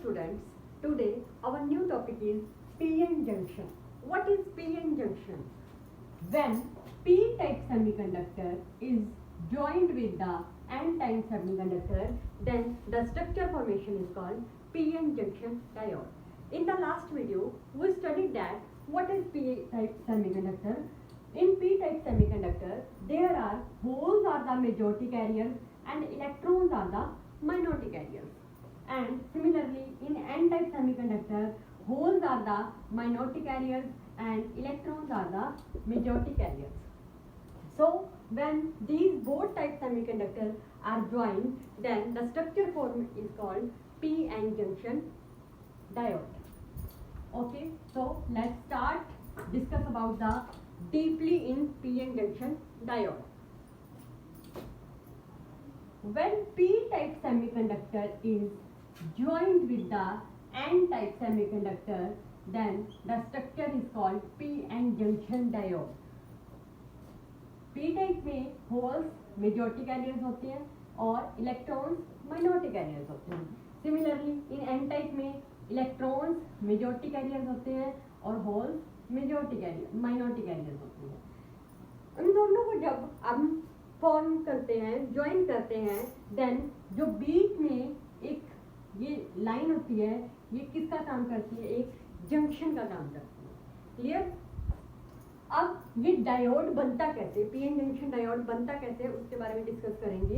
students, today our new topic is PN junction. What is PN junction? When P-type semiconductor is joined with the N-type semiconductor, then the structure formation is called PN junction diode. In the last video, we studied that what is P-type semiconductor. In P-type semiconductor, there are holes are the majority carriers and electrons are the minority carriers. And similarly, in N-type semiconductor, holes are the minority carriers and electrons are the majority carriers. So, when these both type semiconductors are joined, then the structure form is called P-N junction diode. Okay, so let's start discuss about the deeply in P-N junction diode. When P-type semiconductor is joined with the N-type semiconductor, then the structure is called P-N junction diode. P-type में holes majority carriers होते हैं और electrons minority carriers होते हैं. Similarly in N-टाइप में electrons majority carriers होते हैं और holes majority carrier minority carriers होते हैं. उन दोनों को जब हम फॉर्म करते हैं, ज्वाइन करते हैं, देन जो बीच में एक ये लाइन होती है, ये किसका काम करती है? एक जंक्शन का काम करती है. क्लियर? अब ये डायोड बनता कैसे, पीएन जंक्शन डायोड बनता कैसे, उसके बारे में डिस्कस करेंगे.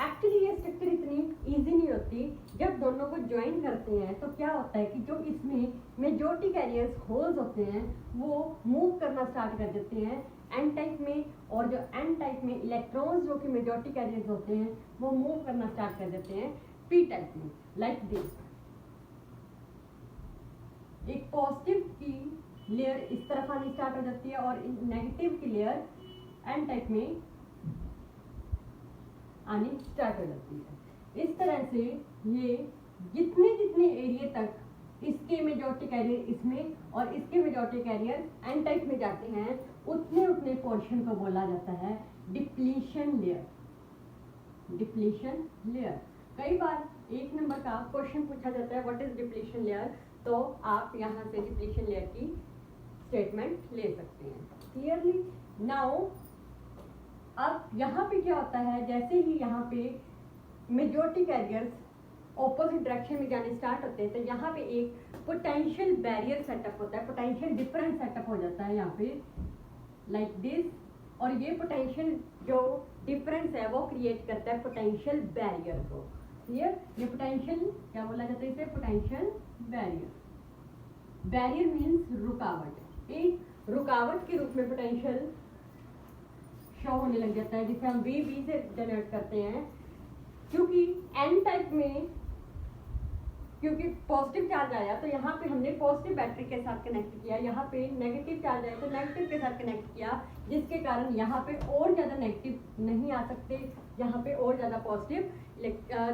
एक्चुअली ये स्ट्रक्चर इतनी इजी नहीं होती. जब दोनों को ज्वाइन करते हैं तो क्या होता है कि जो इसमें मेजॉरिटी कैरियर्स होल्स होते हैं वो मूव करना स्टार्ट कर देते हैं एन टाइप में, और जो एन टाइप में इलेक्ट्रॉन्स जो कि मेजॉरिटी कैरियर्स होते हैं वो मूव करना स्टार्ट कर देते हैं पी टाइप में. लाइक दिस, एक पॉजिटिव की लेयर इस तरफ आनी स्टार्ट हो जाती है और नेगेटिव की लेयर एन टाइप में आनी स्टार्ट हो जाती है. इस तरह से ये जितने जितने एरिया तक इसके मेजॉरिटी कैरियर इसमें और इसके मेजॉरिटी कैरियर एन टाइप में जाते हैं, उतने उतने पोर्शन को बोला जाता है डिप्लीशन लेयर. Depletion layer. कई बार एक नंबर का क्वेश्चन पूछा जाता है व्हाट इज डिप्लीशन लेयर, तो आप यहाँ से डिप्लीशन लेयर की स्टेटमेंट ले सकते हैं. क्लियरली नाउ अब यहाँ पे क्या होता है, जैसे ही यहाँ पे मेजॉरिटी कैरियर्स ऑपोजिट डायरेक्शन में जाने स्टार्ट होते हैं तो यहाँ पे एक पोटेंशियल बैरियर सेटअप होता है, पोटेंशियल डिफरेंस सेटअप हो जाता है यहाँ पे लाइक दिस. और ये पोटेंशियल जो डिफरेंस है वो क्रिएट करता है पोटेंशियल बैरियर को. क्लियर? ये पोटेंशियल क्या बोला जाता है इसे? Potential barrier. बैरियर मीन्स रुकावट. एक रुकावट के रूप में पोटेंशियल शो होने लग जाता है जिसे हम VB से जनरेट करते हैं. क्योंकि एन टाइप में क्योंकि पॉजिटिव चार्ज आया तो यहाँ पे हमने पॉजिटिव बैटरी के साथ कनेक्ट किया, यहाँ पे नेगेटिव चार्ज आया तो नेगेटिव के साथ कनेक्ट किया, जिसके कारण यहाँ पे और ज़्यादा नेगेटिव नहीं आ सकते, यहाँ पे और ज़्यादा पॉजिटिव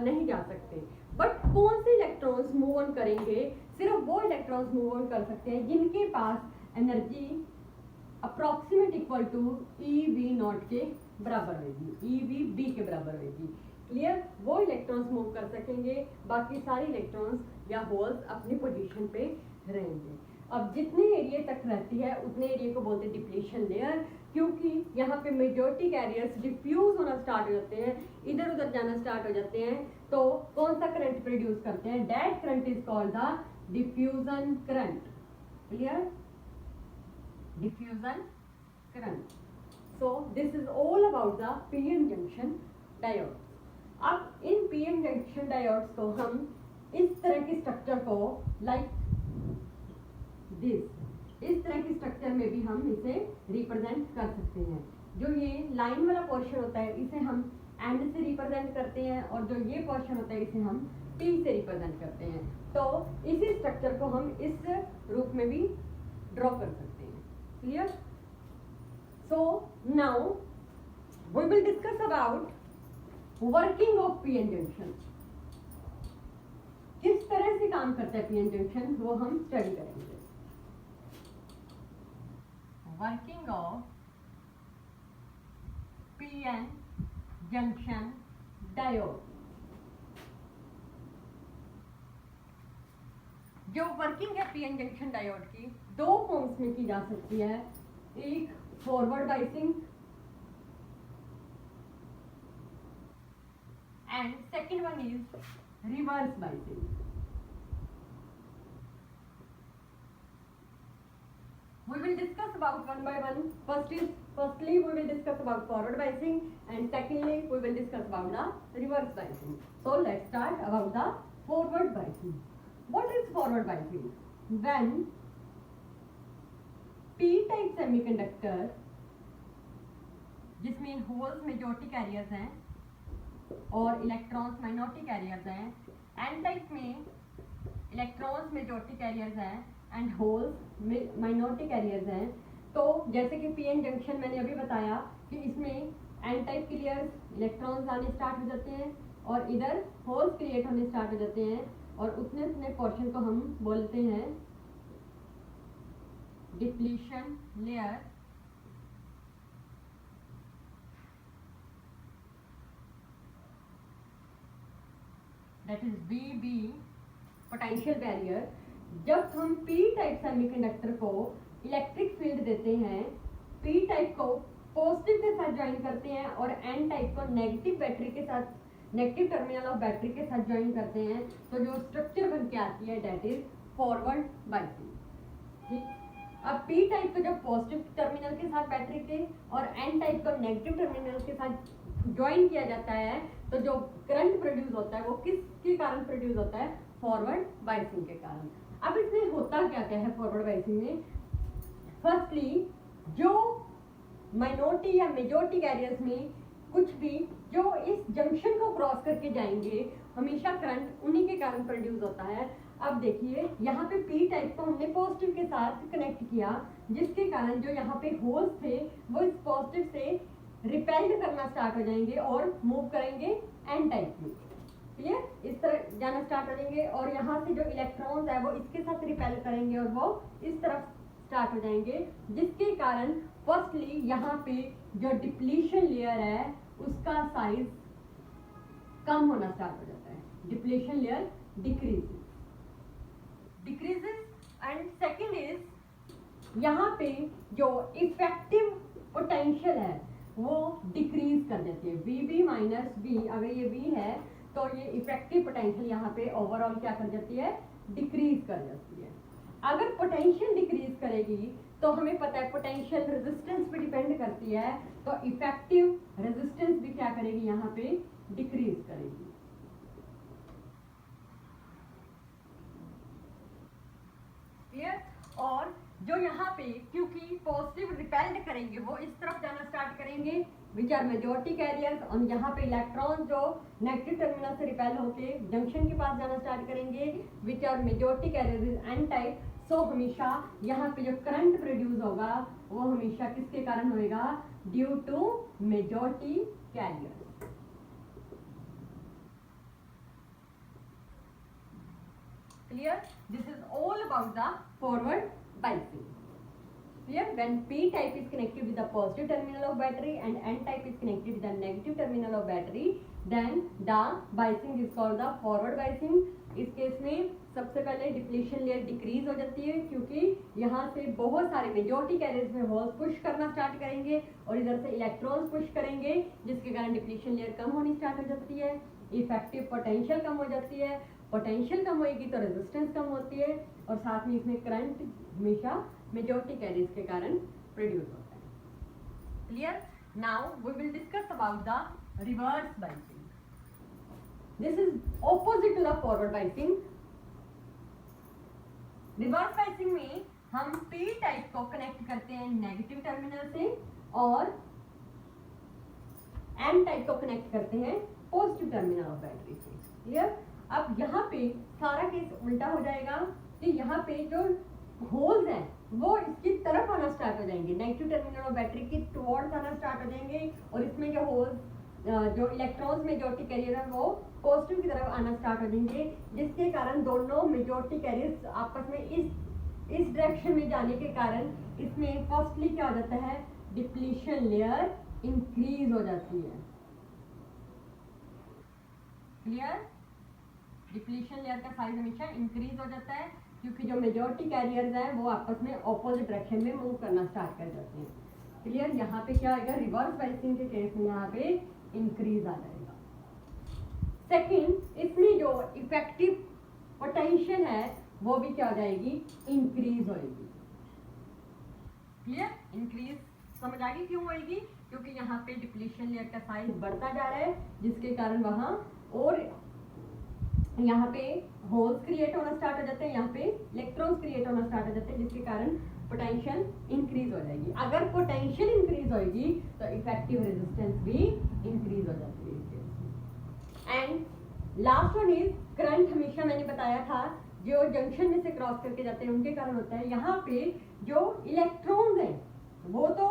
नहीं जा सकते. बट कौन से इलेक्ट्रॉन्स मूव ऑन करेंगे? सिर्फ वो इलेक्ट्रॉन्स मूव ऑन कर सकते हैं जिनके पास energy approximate equal to EV naught के बराबर होगी, EV B के बराबर होगी. क्लियर? वो इलेक्ट्रॉन्स मूव कर सकेंगे, बाकी सारे इलेक्ट्रॉन्स या होल्स अपनी पोजीशन पे रहेंगे. अब जितने एरिया तक रहती है उतने एरिया को बोलते हैं डिप्लीशन लेयर, क्योंकि यहाँ पे मेजॉरिटी कैरियर्स डिफ्यूज होना स्टार्ट हो जाते हैं, इधर उधर जाना स्टार्ट हो जाते हैं, तो कौन सा करंट प्रोड्यूस करते हैं? That current is called the diffusion current. Clear? Diffusion current. So this is all about the PN junction diode. अब इन पीएन जंक्शन डायोड्स को हम इस तरह की स्ट्रक्चर को लाइक दिस, इस तरह की स्ट्रक्चर में भी हम इसे रिप्रेजेंट कर सकते हैं. जो ये लाइन वाला पोर्शन होता है इसे हम एंड से रिप्रेजेंट करते हैं और जो ये पोर्शन होता है इसे हम पी से रिप्रेजेंट करते हैं. तो इसी स्ट्रक्चर को हम इस रूप में भी ड्रॉ कर सकते हैं. Clear? So now we will discuss about working of PN junction. किस तरह से काम करता है पीएन जंक्शन वो हम स्टडी करेंगे. Working of PN junction diode. जो वर्किंग है पीएन जंक्शन डायोड की दो फॉर्म्स में की जा सकती है, एक forward biasing and second one is reverse biasing. We will discuss about one by one. Firstly we will discuss about forward biasing, and secondly we will discuss about the reverse biasing. So let's start about the forward biasing. What is forward biasing? When p-type semiconductor जिसमें holes majority carriers हैं और electrons minority carriers हैं, N type में electrons majority carriers हैं and holes minority carriers हैं. तो जैसे कि पीएन जंक्शन मैंने अभी बताया कि इसमें एन टाइप क्लियर्स इलेक्ट्रॉन्स आने स्टार्ट हो जाते हैं और इधर होल्स क्रिएट होने स्टार्ट हो जाते हैं, और उतने पोर्शन को हम बोलते हैं depletion layer. That is BB potential barrier. जब हम पी टाइप सेमीकंडक्टर को इलेक्ट्रिक फील्ड देते हैं, पी टाइप को पॉजिटिव के साथ ज्वाइन करते हैं और एन टाइप को नेगेटिव बैटरी के साथ, नेगेटिव टर्मिनल ऑफ बैटरी के साथ ज्वाइन करते हैं, तो जो स्ट्रक्चर बन के आती है दैट इज फॉरवर्ड बाइसिंग. ठीक. अब पी टाइप को जब पॉजिटिव टर्मिनल के साथ बैटरी के और एन टाइप को नेगेटिव टर्मिनल के साथ ज्वाइन किया जाता है, तो जो करंट प्रोड्यूस होता है वो किसके कारण प्रोड्यूस होता है? फॉरवर्ड बाइसिंग के कारण. अब इसमें होता क्या क्या है फॉरवर्ड बाइसिंग में? फर्स्टली जो माइनॉरिटी या मेजॉरिटी कैरियर्स में कुछ भी जो इस जंक्शन को क्रॉस करके जाएंगे, हमेशा करंट उन्हीं के कारण प्रोड्यूस होता है. अब देखिए यहाँ पे पी टाइप को हमने पॉजिटिव के साथ कनेक्ट किया, जिसके कारण जो यहाँ पे होल्स थे वो इस पॉजिटिव से रिपेल्ड करना स्टार्ट हो जाएंगे और मूव करेंगे एन टाइप में. क्लियर? इस तरह जाना स्टार्ट हो जाएंगे और यहाँ से जो इलेक्ट्रॉन्स है वो इसके साथ रिपेल करेंगे और वो इस तरफ स्टार्ट हो जाएंगे, जिसके कारण फर्स्टली यहाँ पे जो डिप्लीशन लेयर है उसका साइज कम होना स्टार्ट हो जाता है. Depletion layer decreases and second is यहाँ पे जो इफेक्टिव पोटेंशियल है वो डिक्रीज कर देती है. VB माइनस बी, अगर ये B है तो ये इफेक्टिव पोटेंशियल यहाँ पे ओवरऑल क्या कर जाती है? डिक्रीज कर जाती है. अगर पोटेंशियल डिक्रीज करेगी तो हमें पता है पोटेंशियल रेजिस्टेंस पे डिपेंड करती है, तो इफेक्टिव रेजिस्टेंस भी क्या करेगी? यहाँ पे डिक्रीज करेगी. क्लियर? और जो यहाँ पे क्योंकि पॉजिटिव रिपेल्ड करेंगे वो इस तरफ जाना स्टार्ट करेंगे विच आर मेजॉरिटी कैरियर्स, और यहाँ पे इलेक्ट्रॉन जो नेगेटिव टर्मिनल से रिपेल होके जंक्शन के पास जाना स्टार्ट करेंगे which are majority carriers N type. So हमेशा यहाँ पे जो करंट प्रोड्यूस होगा वो हमेशा किसके कारण होएगा? Due to majority carriers. Clear? This is all about the forward biasing. Clear? When P type is connected with the positive terminal of battery and N type is connected with the negative terminal of battery, then the biasing is called the forward biasing. इस case में सबसे पहले depletion layer decrease हो जाती है क्योंकि यहाँ से बहुत सारे मेजॉरिटी कैरियर्स में होल्स पुश करना स्टार्ट करेंगे और इधर से इलेक्ट्रॉन्स पुश करेंगे, जिसके कारण डिप्लीशन लेयर कम होनी स्टार्ट हो जाती है. इफेक्टिव पोटेंशियल कम हो जाती है. पोटेंशियल कम होगी तो रेजिस्टेंस कम होती है और साथ में इसमें करंट हमेशा मेजॉरिटी कैरियर्स के कारण प्रोड्यूस होता है. Clear? Now we will discuss about the reverse biasing. This is opposite to the forward biasing. Reverse biasing में हम पी टाइप को कनेक्ट करते हैं नेगेटिव टर्मिनल से और एन टाइप को कनेक्ट करते हैं पॉजिटिव टर्मिनल ऑफ बैटरी से. क्लियर? अब यहाँ पे सारा केस उल्टा हो जाएगा कि यहाँ पे जो होल्स हैं वो इसकी तरफ आना स्टार्ट हो जाएंगे, नेगेटिव टर्मिनल ऑफ बैटरी की टुवर्ड्स आना स्टार्ट हो जाएंगे, और इसमें जो होल्स जो इलेक्ट्रॉन्स मेजॉरिटी कैरियर है वो पॉजिटिव की तरफ आना स्टार्ट हो जाएंगे, जिसके कारण दोनों मेजॉरिटी कैरियर्स आपस में इस डायरेक्शन में जाने के कारण इसमें फर्स्टली क्या हो जाता है? डिप्लीशन लेयर इंक्रीज हो जाती है. क्लियर? डिप्लीशन लेयर का साइज हमेशा इंक्रीज हो जाता है. क्योंकि जो मेजॉरिटी कैरियर्स हैं वो आपस में ऑपोजिट डायरेक्शन में मूव करना स्टार्ट कर जाते हैं। क्लियर? यहाँ पे क्या आएगा, रिवर्स बाइसिंग के केस में यहाँ पे इंक्रीज आ जाएगा। सेकंड, इसमें जो इफेक्टिव पोटेंशियल है वो भी क्या हो जाएगी, इंक्रीज होएगी। क्लियर? इंक्रीज समझ आ गई क्यों होएगी, क्योंकि यहाँ पे डिप्लीशन लेयर का साइज बढ़ता जा रहा है, जिसके कारण वहां और यहाँ पे होल्स क्रिएट होना स्टार्ट हो जाते हैं, यहाँ पे इलेक्ट्रॉन्स क्रिएट होना स्टार्ट हो जाते हैं, जिसके कारण पोटेंशियल इंक्रीज हो जाएगी। अगर पोटेंशियल इंक्रीज होगी तो इफेक्टिव रेजिस्टेंस भी इंक्रीज हो जाती है। And last one is current. हमेशा मैंने बताया था जो जंक्शन में से क्रॉस करके जाते हैं उनके कारण होता है। यहाँ पे जो इलेक्ट्रॉन्स हैं वो तो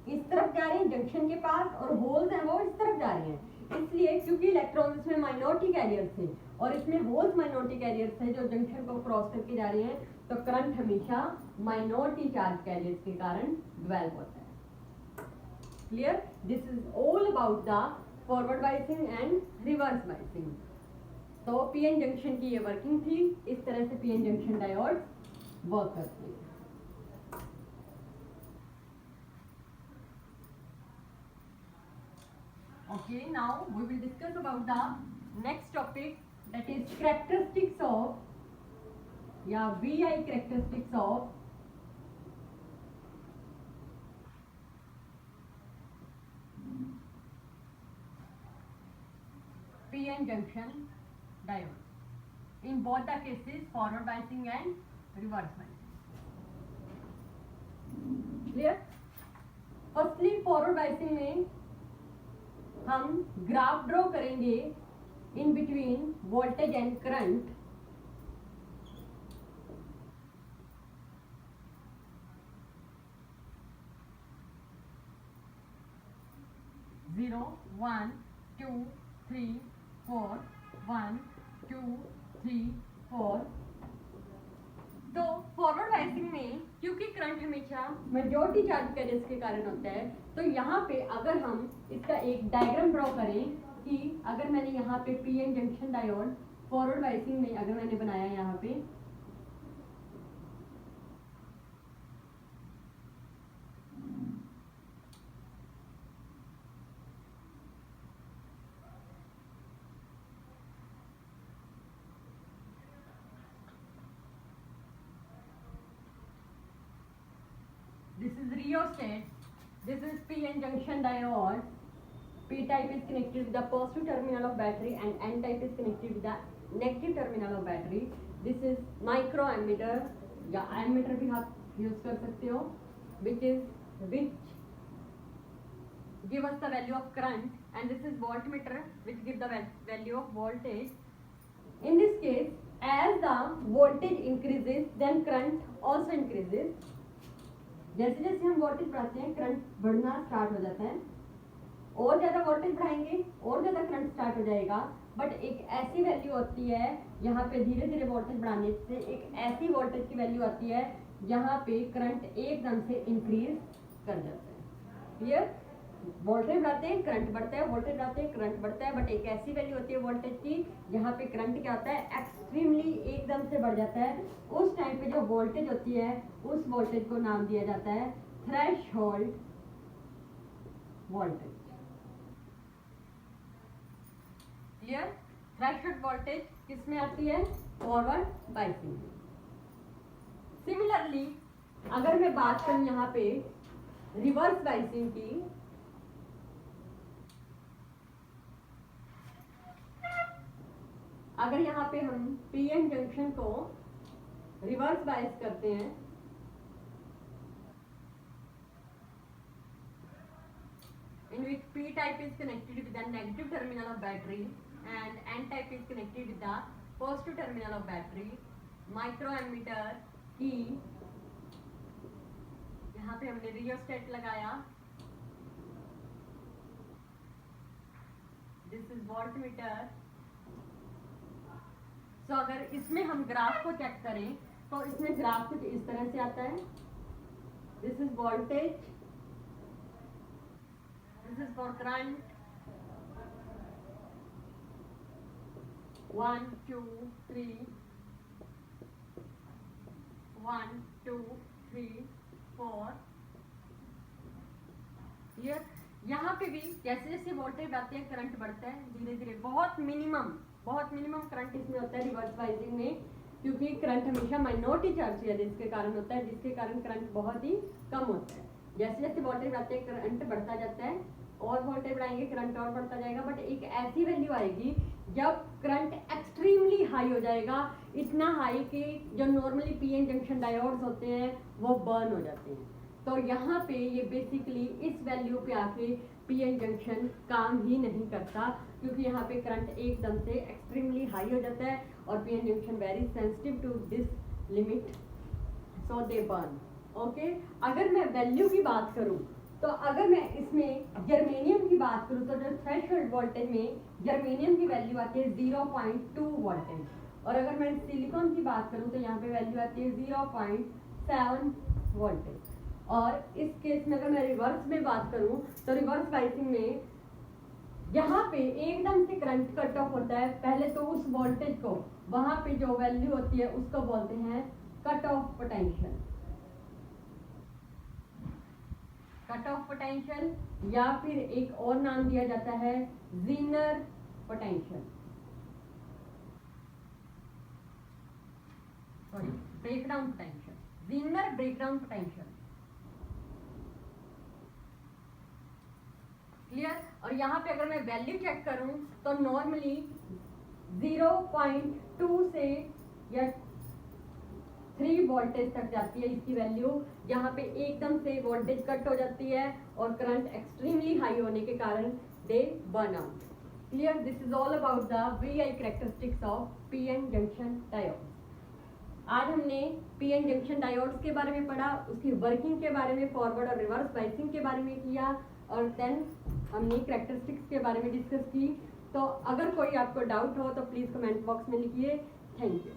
इस तरफ जा रहे हैं जंक्शन के पास, और होल्स हैं वो इस तरफ जा रहे हैं। इसलिए क्योंकि इलेक्ट्रॉन्स इसमें माइनॉरिटी कैरियर्स थे और इसमें होल्स माइनॉरिटी कैरियर्स थे जो जंक्शन को क्रॉस करके जा रहे हैं, तो करंट हमेशा माइनॉरिटी चार्ज कैरियर्स के कारण डेवलप होता है। Clear? This is all about the forward biasing and reverse biasing. तो पीएन जंक्शन की ये वर्किंग थी, इस तरह से पीएन जंक्शन डायोड वर्क करते हैं। Okay, now we will discuss about the next topic, that is characteristics of VI characteristics of PN junction diode in both the cases, forward biasing and reverse biasing. Clear? Firstly, forward biasing में हम graph draw करेंगे in between voltage and current. Zero, 1, 2, 3, 4, 1, 2, 3, 4। तो forward biasing में क्योंकि current हमेशा majority charge carriers के कारण होता है, तो यहाँ पे अगर हम इसका एक डायग्राम ड्रॉ करें कि अगर मैंने यहाँ पे PN junction diode forward biasing में अगर मैंने बनाया यहाँ पे, this is rheostat, this is PN junction diode. P type is connected with the positive terminal of battery and N type is connected with the negative terminal of battery. This is micro ammeter या ammeter भी आप use कर सकते हो, which give us the value of current, and this is voltmeter which give the value of voltage. In this case, as the voltage increases, then current also increases. जैसे जैसे हम voltage बढ़ाते हैं करंट बढ़ना start हो जाता है, और ज्यादा वोल्टेज बढ़ाएंगे और ज्यादा करंट स्टार्ट हो जाएगा। बट एक ऐसी वैल्यू होती है यहाँ पे धीरे धीरे वोल्टेज बढ़ाने से एक ऐसी वोल्टेज की वैल्यू आती है जहाँ पे करंट एकदम से इंक्रीज कर जाता है। क्लियर? वोल्टेज बढ़ाते हैं करंट बढ़ता है, वोल्टेज बढ़ाते हैं करंट बढ़ता है, बट एक ऐसी वैल्यू होती है वोल्टेज की जहाँ पे करंट क्या होता है, एक्सट्रीमली एकदम से बढ़ जाता है। उस टाइम पे जो वोल्टेज होती है उस वोल्टेज को नाम दिया जाता है threshold voltage. Clear? Threshold voltage किसमें आती है? फॉरवर्ड बाइसिंग में। सिमिलरली अगर मैं बात करूं यहाँ पे रिवर्स बाइसिंग की, अगर यहाँ पे हम पीएन जंक्शन को रिवर्स बाइस करते हैं, in which P type is connected with the negative terminal of battery and N type is connected with the positive terminal of battery, microammeter की यहाँ पे हमने रियोस्टेट लगाया, this is voltmeter। तो अगर इसमें हम ग्राफ को चेक करें तो इसमें ग्राफ कुछ इस तरह से आता है, this is voltage, this is for current 1, 2, 3, 1 2 3 4 clear. यहाँ पे भी जैसे जैसे वोल्टेज बढ़ते हैं करंट बढ़ता है धीरे धीरे, बहुत मिनिमम करंट इसमें होता है रिवर्स बाइसिंग में, क्योंकि करंट हमेशा माइनॉरिटी चार्ज है जिसके कारण होता है, जिसके कारण करंट बहुत ही कम होता है। जैसे जैसे वोल्टेज बढ़ते हैं करंट बढ़ता जाता है, और वोल्टेज बढ़ाएंगे करंट और बढ़ता जाएगा, बट एक ऐसी वैल्यू आएगी जब करंट एक्सट्रीमली हाई हो जाएगा, इतना हाई कि जो नॉर्मली पीएन जंक्शन डायोड्स होते हैं वो बर्न हो जाते हैं। तो यहाँ पे ये बेसिकली इस वैल्यू पे आके पीएन जंक्शन काम ही नहीं करता, क्योंकि यहाँ पे करंट एकदम से एक्सट्रीमली हाई हो जाता है और PN junction very sensitive to this limit, so they burn. Okay, अगर मैं वैल्यू की बात करूँ तो अगर मैं इसमें जर्मेनियम की बात करूँ तो जो थ्रेशोल्ड वोल्टेज में जर्मेनियम की वैल्यू आती है 0.2 वोल्टेज, और अगर मैं सिलिकॉन की बात करूँ तो यहाँ पे वैल्यू आती है 0.7 वोल्टेज। और इस केस में अगर मैं रिवर्स में बात करूं तो रिवर्स बाइसिंग में यहाँ पे एकदम से करंट कट ऑफ होता है, पहले तो उस वोल्टेज को वहां पे जो वैल्यू होती है उसको बोलते हैं cut off potential, cut off potential, या फिर एक और नाम दिया जाता है zener potential, sorry breakdown potential, zener breakdown potential. Clear. और यहाँ पे अगर मैं वैल्यू चेक करूं तो नॉर्मली 0.2 से या 3 वोल्टेज तक जाती है इसकी वैल्यू, यहाँ पे एकदम से वोल्टेज कट हो जाती है और करंट एक्सट्रीमली हाई होने के कारण दे burn out. Clear, this is all about the VI characteristics of PN junction diode. आज हमने पीएन जंक्शन डायोड्स के बारे में पढ़ा, उसकी वर्किंग के बारे में, फॉरवर्ड और रिवर्स बाइसिंग के बारे में किया, और देन हमने कैरेक्टरिस्टिक्स के बारे में डिस्कस की। तो अगर कोई आपको डाउट हो तो प्लीज़ कमेंट बॉक्स में लिखिए। Thank you.